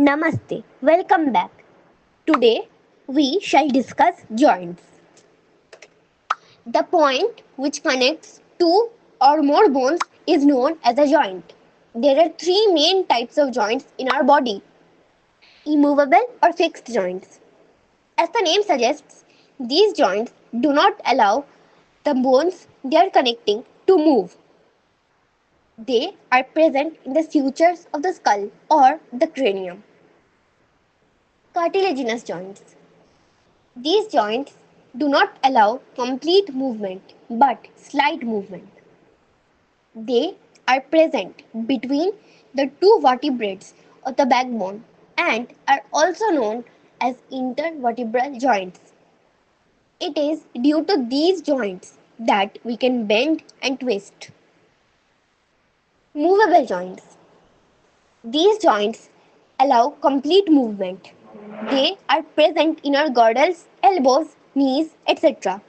Namaste, welcome back. Today we shall discuss joints. The point which connects two or more bones is known as a joint. There are three main types of joints in our body: immovable or fixed joints. As the name suggests, these joints do not allow the bones they are connecting to move. They are present in the sutures of the skull or the cranium. Cartilaginous joints. These joints do not allow complete movement but slight movement. They are present between the two vertebrates of the backbone and are also known as intervertebral joints. It is due to these joints that we can bend and twist. Movable joints. These joints allow complete movement. They are present in our girdles, elbows, knees, etc.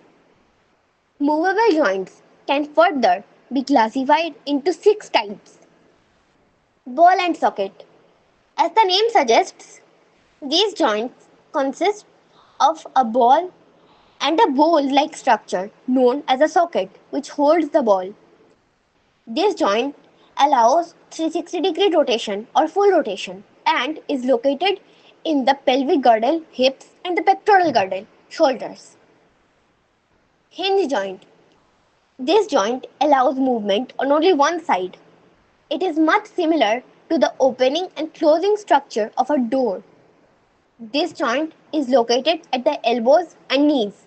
Movable joints can further be classified into six types. Ball and socket. As the name suggests, these joints consist of a ball and a bowl-like structure known as a socket which holds the ball. This joint allows 360-degree rotation or full rotation and is located in the pelvic girdle, hips and the pectoral girdle, shoulders. Hinge joint. This joint allows movement on only one side. It is much similar to the opening and closing structure of a door. This joint is located at the elbows and knees.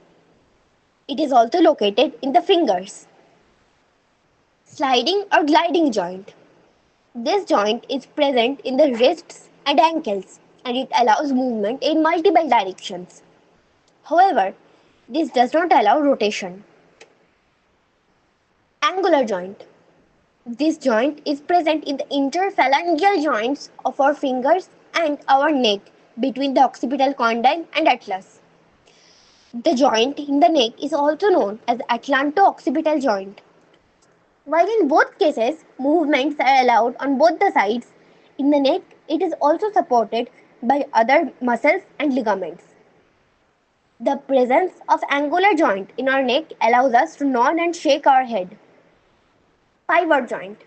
It is also located in the fingers. Sliding or gliding joint. This joint is present in the wrists and ankles and it allows movement in multiple directions. However, this does not allow rotation. Angular joint. This joint is present in the interphalangeal joints of our fingers and our neck between the occipital condyle and atlas. The joint in the neck is also known as atlanto-occipital joint. While in both cases, movements are allowed on both the sides, in the neck it is also supported by other muscles and ligaments. The presence of angular joint in our neck allows us to nod and shake our head. Pivot joint.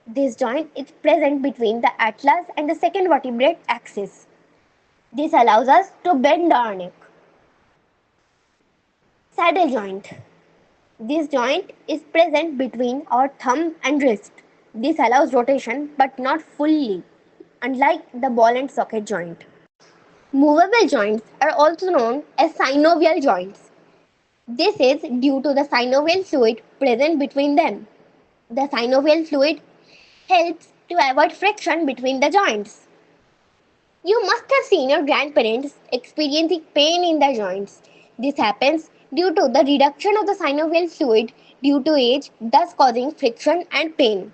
This joint is present between the atlas and the second vertebrate axis. This allows us to bend our neck. Saddle joint. This joint is present between our thumb and wrist. This allows rotation but not fully, unlike the ball and socket joint. Movable joints are also known as synovial joints. This is due to the synovial fluid present between them. The synovial fluid helps to avoid friction between the joints. You must have seen your grandparents experiencing pain in their joints. This happens due to the reduction of the synovial fluid due to age, thus causing friction and pain.